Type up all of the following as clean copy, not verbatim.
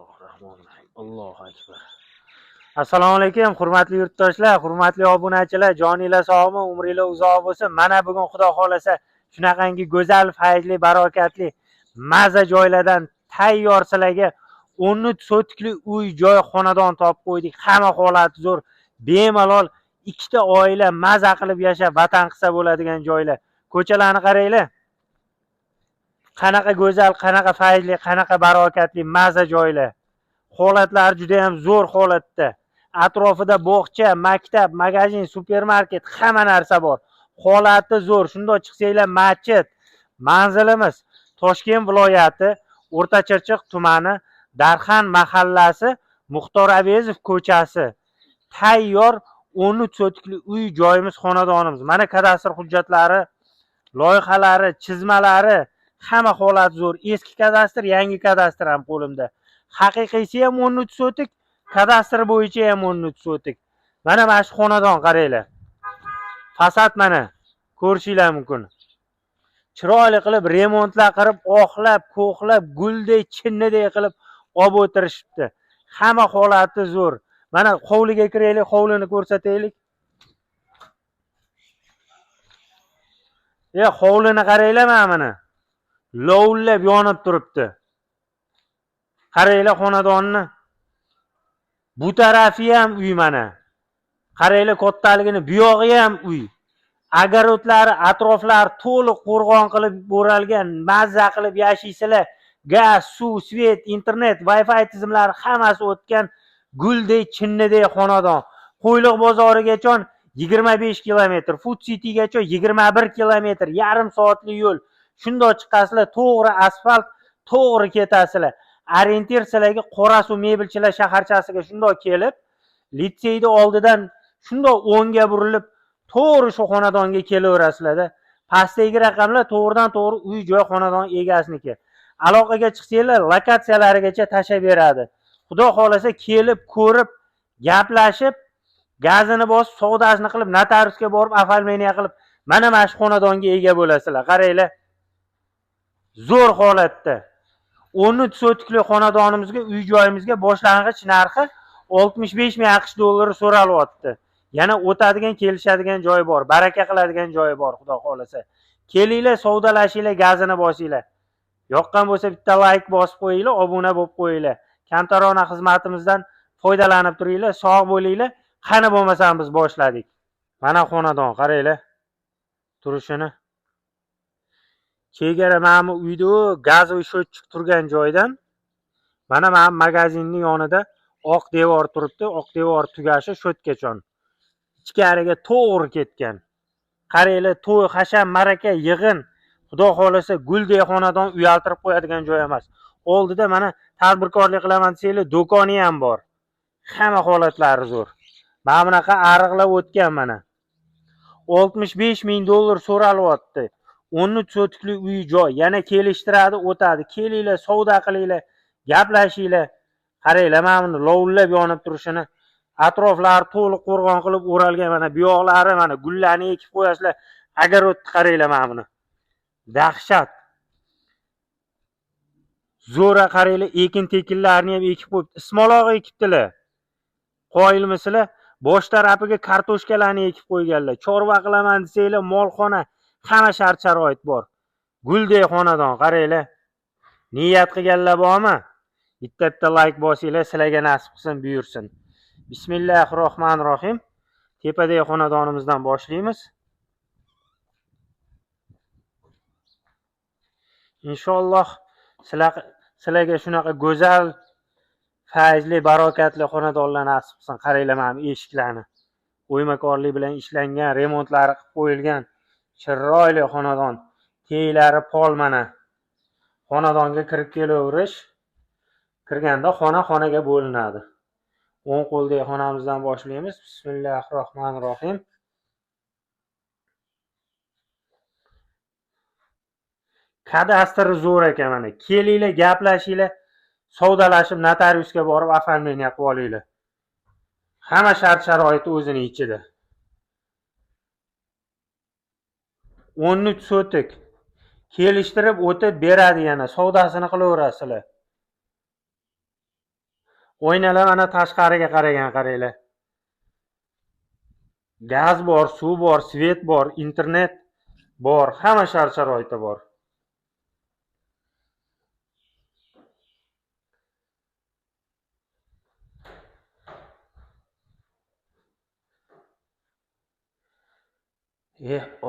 Bismillahirrahmanirrahim. Allohu akbar. Assalomu alaykum, hurmatli yurtdoshlar, hurmatli obunachilar, joninglar sog'mi, umringlar uzoq bo'lsin. Mana bugun Xudo xolasa shunaqangi go'zal, fayzli, barokatli, maza joylardan tayyor sizlarga 13 sotikli uy, joy, xonadon topib qo'ydik. Hamma holati zo'r, bemalol ikkita oila maza qilib yashab vatan qilsa bo'ladigan joylar. Ko'chalarni qaranglar. Qanaqa go'zal, qanaqa fayzli, qanaqa barokatli maza joylar. Holatlar juda ham zo'r holatda. Atrofida bog'cha, maktab, magazin, supermarket, hamma narsa bor. Holati zo'r. Shundoq chiqsanglar, masjid. Manzilimiz Toshkent viloyati O'rtachirchiq tumani Darxan mahallasi Muxtor Avezov ko'chasi. Tayyor 13 sotikli uy, joyimiz, xonadonimiz. Mana kadastr hujjatlari, loyihalari, chizmalari, hamma holat zo'r. Eski kadastr, yangi kadastr ham qo'limda. Haqiqiysi ham 13 sotik, kadastr bo'yicha ham 13 sotik. Mana shu xonadon qaranglar. Fasad mana ko'rishinglar mumkin. Chiroyli qilib remontlar qilib, oqlab, ko'xlab, guldek, chinnidek qilib olib o'tirishibdi. Hamma holati zo'r. Mana hovliga kiraylik, hovlini ko'rsataylik. Hovlini qaranglar mana. Lovullab yonib turibdi. Qaranglar xonadonni. Bu tarafi ham uy mana. Qaranglar kattaligini, bu yog'i ham uy. Agarodlari, atroflari to'liq qo'rg'on qilib o'ralgan, mazza qilib yashaysizlar. Gaz, suv, svet, internet, Wi-Fi tizimlari hammasi o'tgan guldek, chinnidek xonadon. Qo'yliq bozorigacha 25 kilometr, Food Citygacha 21 kilometr, yarim soatli yo'l. Shundoq chiqasizlar, to'g'ri asfalt, to'g'ri ketasizlar. Orientir sizlarga Qorasuv mebelchilar shaharchasiga shundoq kelib, litseyni oldidan shundoq o'ngga burilib, to'g'ri shu xonadonga kelaverasizlar-da. Pastdagi raqamlar to'g'ridan to'g'ri uy, joy, xonadon egasiniki. Aloqaga chiqsanglar, lokatsiyalarigacha tashab beradi. Xudo xolasa kelib, ko'rib, gaplashib, gazini bosib, savdosini qilib, notariusga borib, afalmeniya qilib, mana shu xonadonga ega bo'lasizlar. Qaranglar. Zo'r holatda. 13 sotikli xonadonimizga, uy joyimizga boshlang'ich narxi 65 ming AQSh dollari so'ralyapti. Yana o'tadigan, kelishadigan joy bor, baraka qiladigan joy bor, Xudo xolasa. Kelinglar, savdolashinglar, gazini bosinglar. Yoqqan bo'lsa bitta like bosib qo'yinglar, obuna bo'lib qo'yinglar. Kamtarona xizmatimizdan foydalanib turinglar, sog' bo'linglar. Qani bo'lmasam biz boshladik. Mana xonadon, qaranglar. Turishini. Chegara mana uyda gazovoy sho'tchiq turgan joydan mana magazinning yonida oq devor turibdi. Oq devor tugashi sho'tkachon. Ichkariga to'g'ri ketgan. Qaranglar, to'y, hasham, maraka, yig'in, Xudo xolasa guldek xonadon uyaltirib qo'yadigan joy emas. Oldida mana tadbirkorlik qilaman desanglar, do'koni ham bor. Hamma holatlari zo'r. Mana bunaqa ariqlar o'tgan mana. 65 ming dollar so'ralyapti. 13 sotikli uy, joy. Yana kelishtiradi, o'tadi. Kelinglar, savdo qilinglar, gaplashinglar. Qaranglar, mana buni lovullab yonib turishini. Atroflari to'liq qo'rg'on qilib o'ralgan, mana bu yoqlari mana gullarni ekib qo'yasizlar. Agarodni qaranglar mana buni. Dahshat. Zo'ra qaranglar, ekin-tekinlarni ham ekib qo'yib, ismaloq ekibdilar. Qoyilmisizlar? Bosh tarafiga kartoshkalarni ekib qo'yganlar. Chorva qilaman desanglar, molxona, hamma shart-sharoit bor. Guldek xonadon, qaranglar. Niyat qilganlar bormi? Bitta like bosinglar, sizlarga nasib qilsin, buyursin. Bismillahirrohmanirrohim. Tepadagi xonadonimizdan boshlaymiz. Inshaalloh sizlarga shunaqa go'zal, fayzli, barokatli xonadonlar nasib qilsin. Qaranglar mana eshiklarni. O'ymakorlik bilan ishlangan, remontlari qilib qo'yilgan chiroyli xonadon. Teylari pol mana. Xonadonga kirib kelaverish. Kirganda xonaga bo'linadi. O'ng qo'ldagi xonamizdan boshlaymiz. Bismillahirrohmanirrohim. Kadastr zo'r ekan mana. Kelinglar, gaplashinglar, savdolashib, notariusga borib afalmeniya qilib olinglar. Hamma shart-sharoiti o'zining ichida. 13 sotik. Kelishtirib o'tib beradi yana, savdosini qilaverasizlar. Oynalar mana tashqariga qaragan qaranglar. Gaz bor, suv bor, svet bor, internet bor, hamma shart-sharoiti bor.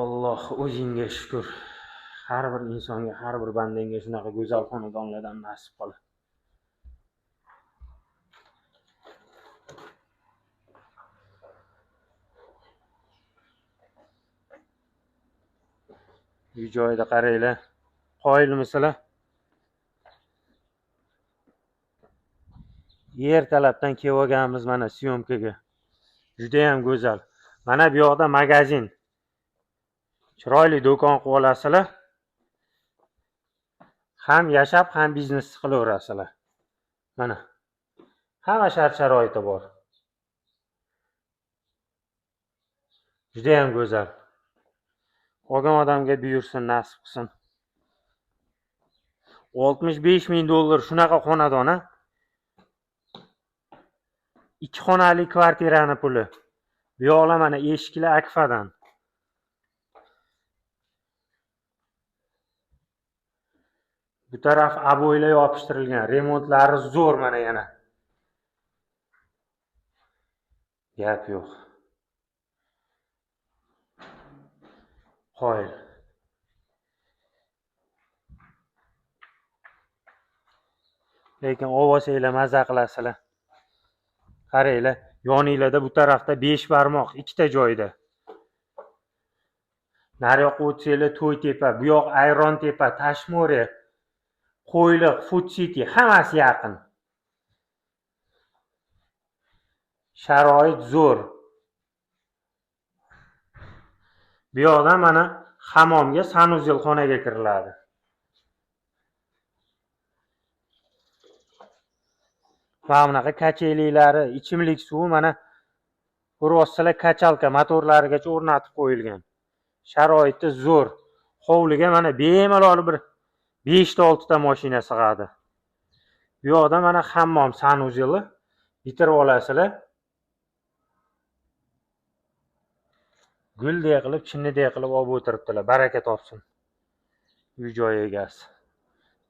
Alloh, o'zingga shukr. Har bir insonga, har bir bandangga shunaqa go'zal xonadonlardan nasib qil. Uy joyida qaranglar. Qoyilmisizlar? Ertalabdan kelib olganmiz mana syomkaga. Juda ham go'zal. Mana bu yoqda magazin. Chiroyli do'kon qilib olasizlar. Ham yashab, ham biznes qilaverasizlar. Mana hamma shart-sharoiti bor. Juda ham go'zal. Olgan odamga buyursin, nasib qilsin. 65 ming dollar shunaqa xonadon, ha? 2 xonali kvartirani puli. Bu yoqlar mana eshiklar Akfadan. Bu taraf aboylar yopishtirilgan. Remontlari zo'r mana yana. Gap yo'q. Qoyil. Lekin ovosanglar maza qilasizlar. Qaranglar, yoninglarda bu tarafda 5 barmoq, ikkita joyda. Nari yoqqa o'tsanglar To'ytepa, bu yoq Ayrontepa, Tashmore, Qo'yliq, Food City hammasi yaqin. Sharoit zo'r. Bu yoqdan mana hammomga, sanuzel xonaga kiriladi. Mana bunaqa kacheliklari, ichimlik suvi mana ko'ryapsizlar, kachalka motorlarigacha o'rnatib qo'yilgan. Sharoiti zo'r. Hovliga mana bemalol bir 5 ta 6 ta mashina sig'adi. Bu yoqda mana hammom, sanuzeli bitirib olasizlar. Guldek qilib, chinnidek qilib olib o'tiribdilar. Baraka topsin. Uy joy egasi.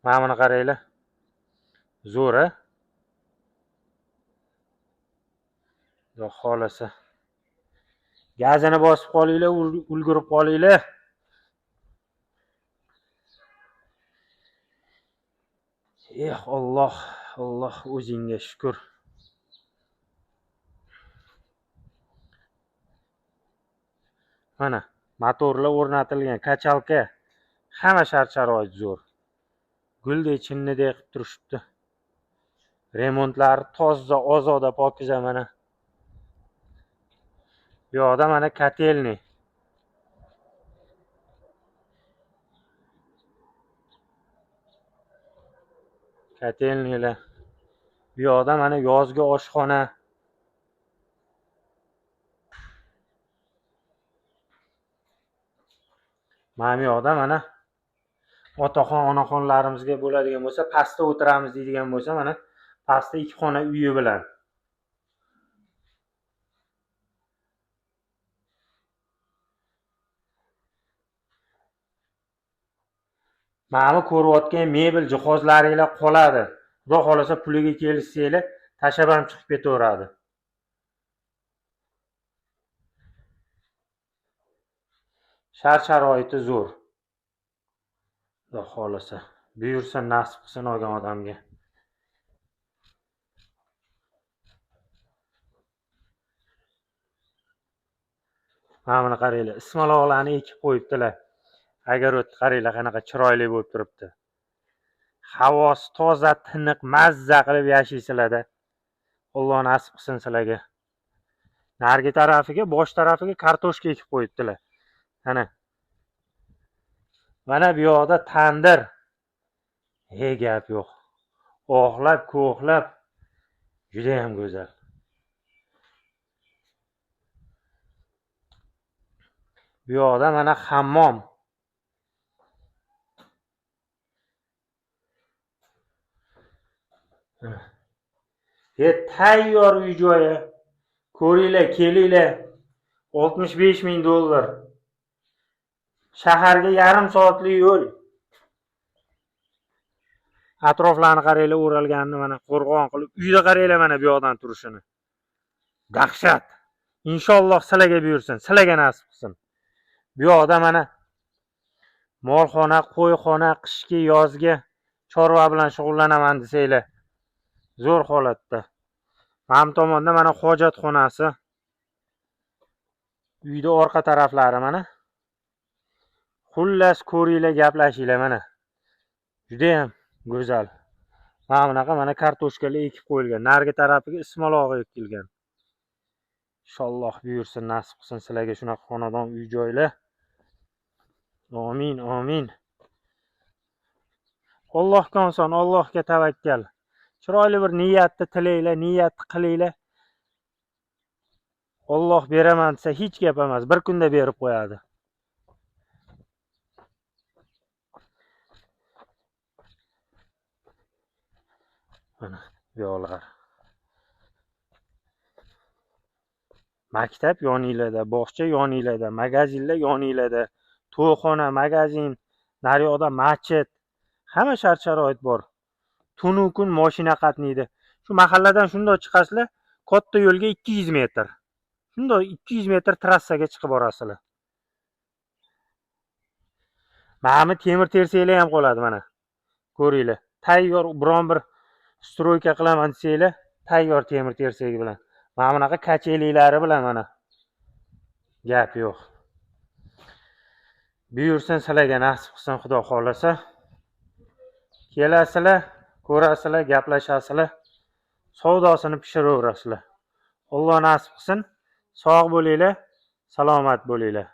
Mana buni qaranglar. Zo'r, a? Xudo xolasa. Gazini bosib qolinglar, ulgurib qolinglar. Alloh, Alloh o'zingga shukr. Mana motorlar o'rnatilgan, kachalka, hamma shart-sharoit zo'r. Guldek chinnidek qilib turishibdi. Remontlari toza, ozoda, pokiza mana. Bu yoqda mana kotelni. Kotelnilar. Bu yoqda mana yozgi oshxona. Mana bu yoqda mana otaxon, onaxonlarimizga bo'ladigan bo'lsa, pastda o'tiramiz deydigan bo'lsa, mana pastda 2 xona uyi bilan. Mana ko'rayotgan mebel jihozlaringlar qoladi. Xudo xolasa puliga kelishsanglar, tashab ham chiqib ketaveradi. Shart-sharoiti zo'r. Xudo xolasa buyursin, nasib qilsin olgan odamga. Mana buni qaranglar, ismaloqlarni ekib qo'yibdilar. Огород qaranglar qanaqa chiroyli bo'lib turibdi. Havosi toza, tiniq, mazza qilib yashaysizlar-da. Alloh nasib qilsin sizlarga. Narigi tarafiga, bosh tarafiga kartoshka ekib qo'yibdilar. Mana bu yoqda tandir. Gap yo'q. Oxlab, ko'xlab juda ham go'zal. Bu yoqda mana hammom. Tayyor uy joyi. Ko'ringlar, kelinglar. 65 ming dollar. Shaharga yarim soatlik yo'l. Atroflarni qaranglar, o'ralganini mana qo'rg'on qilib. Uyda qaranglar mana bu yoqdan turishini. Dahshat. Inshaalloh sizlarga buyursin, sizlarga nasib qilsin. Bu yoqda mana molxona, qo'yxona, qishki, yozgi chorva bilan shug'ullanaman desanglar, zo'r holatda. Mana bu tomonda mana hojatxonasi. Uyda orqa taraflari mana. Xullas ko'ringlar, gaplashinglar mana. Juda ham go'zal. Mana bunaqa mana kartoshkalar ekib qo'yilgan. Nargi tarafiga ismaloq ekilgan. Inshaalloh buyursin, nasib qilsin sizlarga shunaqa xonadon uy joylar. Amin, amin. Allohga oson, Allohga tavakkal. Chiroyli bir niyatni tilaylar, niyatni qilinglar. Alloh beraman desa hech gap emas, bir kunda berib qo'yadi. Mana bu yoqlar. Maktab yoninglarda, bog'cha yoninglarda, magazinlar yoninglarda, to'yxona, magazin, nari yoqda masjid, hamma shart-sharoit bor. Tunu kun mashina qatnaydi. Shu mahalladan shundoq chiqasizlar, katta yo'lga 200 metr. Shundoq 200 metr trassaga chiqib borasizlar. Mana temir tersaklar ham qoladi mana. Ko'ringlar. Tayyor biron bir stroyka qilaman desanglar, tayyor temir tersagi bilan. Mana bunaqa kacheliklari bilan mana. Gap yo'q. Buyursin, sizlarga nasib qilsin, Xudo xolasa. Kelasizlar, ko'rasizlar, gaplashasizlar. Savdosini pishiraverasizlar. Alloh nasib qilsin. Sog' bo'linglar, salomat bo'linglar.